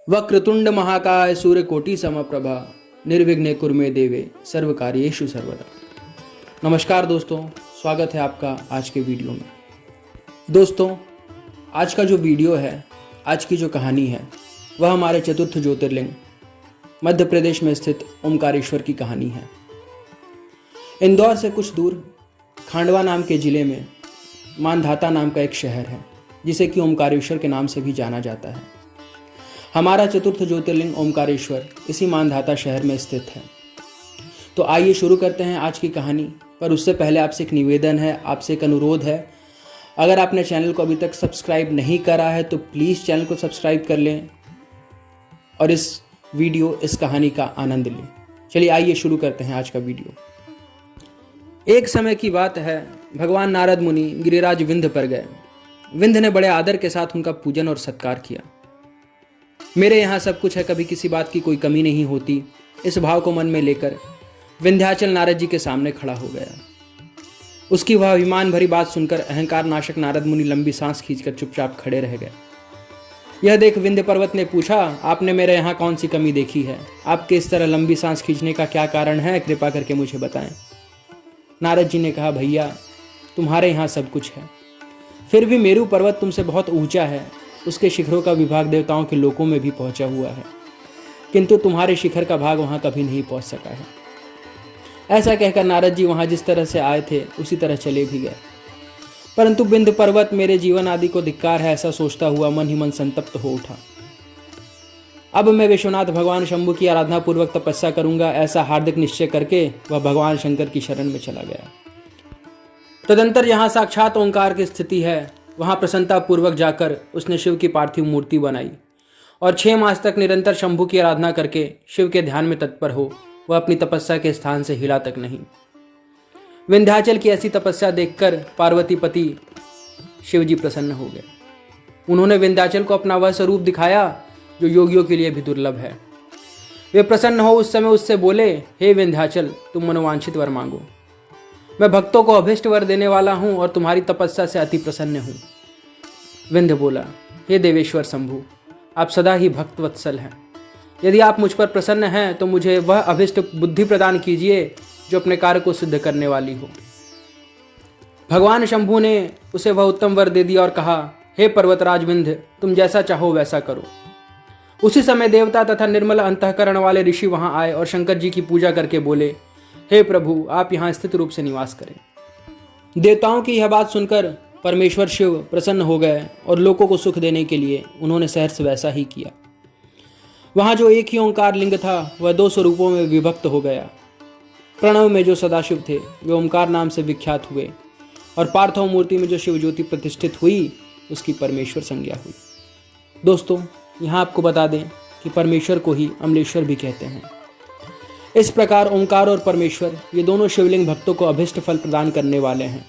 वक्रतुंड महाकाय सूर्यकोटि समप्रभा निर्विघ्ने कुरु देवे सर्वकार्येषु सर्वदा। नमस्कार दोस्तों, स्वागत है आपका आज के वीडियो में। दोस्तों, आज का जो वीडियो है, आज की जो कहानी है, वह हमारे चतुर्थ ज्योतिर्लिंग मध्य प्रदेश में स्थित ओमकारेश्वर की कहानी है। इंदौर से कुछ दूर खांडवा नाम के जिले में मानधाता नाम का एक शहर है, जिसे कि ओमकारेश्वर के नाम से भी जाना जाता है। हमारा चतुर्थ ज्योतिर्लिंग ओमकारेश्वर इसी मानधाता शहर में स्थित है। तो आइए शुरू करते हैं आज की कहानी। पर उससे पहले आपसे एक निवेदन है, आपसे एक अनुरोध है। अगर आपने चैनल को अभी तक सब्सक्राइब नहीं करा है तो प्लीज़ चैनल को सब्सक्राइब कर लें और इस कहानी का आनंद लें। चलिए आइए शुरू करते हैं आज का वीडियो। एक समय की बात है, भगवान नारद मुनि गिरिराज विंध्य पर गए। विंध्य ने बड़े आदर के साथ उनका पूजन और सत्कार किया। मेरे यहाँ सब कुछ है, कभी किसी बात की कोई कमी नहीं होती, इस भाव को मन में लेकर विंध्याचल नारद जी के सामने खड़ा हो गया। उसकी वह अभिमान भरी बात सुनकर अहंकार नाशक नारद मुनि लंबी सांस खींचकर चुपचाप खड़े रह गए। यह देख विंध्य पर्वत ने पूछा, आपने मेरे यहाँ कौन सी कमी देखी है? आपके इस तरह लंबी सांस खींचने का क्या कारण है? कृपा करके मुझे बताएं। नारद जी ने कहा, भैया तुम्हारे यहाँ सब कुछ है, फिर भी मेरू पर्वत तुमसे बहुत ऊंचा है। उसके शिखरों का विभाग देवताओं के लोकों में भी पहुंचा हुआ है, किंतु तुम्हारे शिखर का भाग वहां कभी नहीं पहुंच सका है। ऐसा कहकर नारद जी वहां जिस तरह से आए थे उसी तरह चले भी गए। परंतु विंध्य पर्वत मेरे जीवन आदि को धिक्कार है, ऐसा सोचता हुआ मन ही मन संतप्त हो उठा। अब मैं विश्वनाथ भगवान शंभु की आराधना पूर्वक तपस्या करूंगा, ऐसा हार्दिक निश्चय करके वह भगवान शंकर की शरण में चला गया। तदंतर यहाँ साक्षात ओंकार की स्थिति है, वहां प्रसन्नता पूर्वक जाकर उसने शिव की पार्थिव मूर्ति बनाई और 6 मास तक निरंतर शंभु की आराधना करके शिव के ध्यान में तत्पर हो वह अपनी तपस्या के स्थान से हिला तक नहीं। विंध्याचल की ऐसी तपस्या देखकर पार्वती पति शिव जी प्रसन्न हो गए। उन्होंने विंध्याचल को अपना वह स्वरूप दिखाया जो योगियों के लिए भी दुर्लभ है। वे प्रसन्न हो उस समय उससे बोले, हे विंध्याचल, तुम मनोवांछित वर मांगो। मैं भक्तों को अभिष्ट वर देने वाला हूं और तुम्हारी तपस्या से अति प्रसन्न हूं। विंध्य बोला, हे देवेश्वर शंभु, आप सदा ही भक्त वत्सल हैं। यदि आप मुझ पर प्रसन्न हैं तो मुझे वह अभिष्ट बुद्धि प्रदान कीजिए जो अपने कार्य को सिद्ध करने वाली हो। भगवान शंभु ने उसे वह उत्तम वर दे दिया और कहा, हे पर्वतराज विंध्य, तुम जैसा चाहो वैसा करो। उसी समय देवता तथा निर्मल अंतःकरण वाले ऋषि वहां आए और शंकर जी की पूजा करके बोले, हे प्रभु, आप यहाँ स्थित रूप से निवास करें। देवताओं की यह बात सुनकर परमेश्वर शिव प्रसन्न हो गए और लोगों को सुख देने के लिए उन्होंने सहर्ष वैसा ही किया। वहां जो एक ही ओंकार लिंग था वह 2 स्वरूपों में विभक्त हो गया। प्रणव में जो सदाशिव थे वे ओंकार नाम से विख्यात हुए और पार्थव मूर्ति में जो शिव ज्योति प्रतिष्ठित हुई उसकी परमेश्वर संज्ञा हुई। दोस्तों, यहाँ आपको बता दें कि परमेश्वर को ही अमलेश्वर भी कहते हैं। इस प्रकार ओंकार और परमेश्वर ये दोनों शिवलिंग भक्तों को अभिष्ट फल प्रदान करने वाले हैं।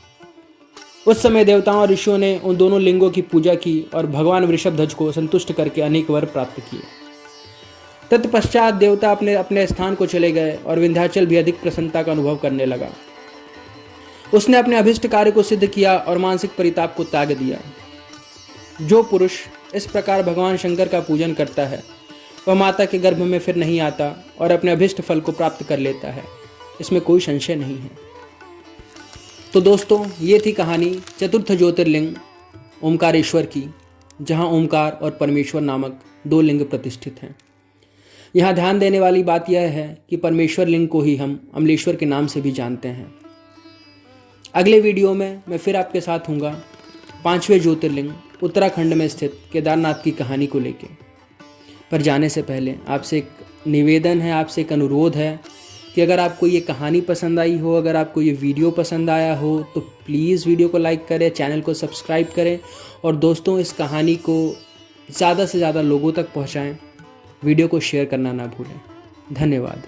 उस समय देवताओं और ऋषियों ने उन दोनों लिंगों की पूजा की और भगवान वृषभध्वज को संतुष्ट करके अनेक वर प्राप्त किए। तत्पश्चात देवता अपने अपने स्थान को चले गए और विंध्याचल भी अधिक प्रसन्नता का अनुभव करने लगा। उसने अपने अभिष्ट कार्य को सिद्ध किया और मानसिक परिताप को त्याग दिया। जो पुरुष इस प्रकार भगवान शंकर का पूजन करता है वह माता के गर्भ में फिर नहीं आता और अपने अभिष्ट फल को प्राप्त कर लेता है, इसमें कोई संशय नहीं है। तो दोस्तों, ये थी कहानी चतुर्थ ज्योतिर्लिंग ओमकारेश्वर की, जहाँ ओमकार और परमेश्वर नामक 2 लिंग प्रतिष्ठित हैं। यहाँ ध्यान देने वाली बात यह है कि परमेश्वर लिंग को ही हम अमलेश्वर के नाम से भी जानते हैं। अगले वीडियो में मैं फिर आपके साथ हूँगा 5वें ज्योतिर्लिंग उत्तराखंड में स्थित केदारनाथ की कहानी को लेकर। पर जाने से पहले आपसे एक निवेदन है, आपसे एक अनुरोध है कि अगर आपको ये कहानी पसंद आई हो, अगर आपको ये वीडियो पसंद आया हो तो प्लीज़ वीडियो को लाइक करें, चैनल को सब्सक्राइब करें और दोस्तों इस कहानी को ज़्यादा से ज़्यादा लोगों तक पहुंचाएं। वीडियो को शेयर करना ना भूलें। धन्यवाद।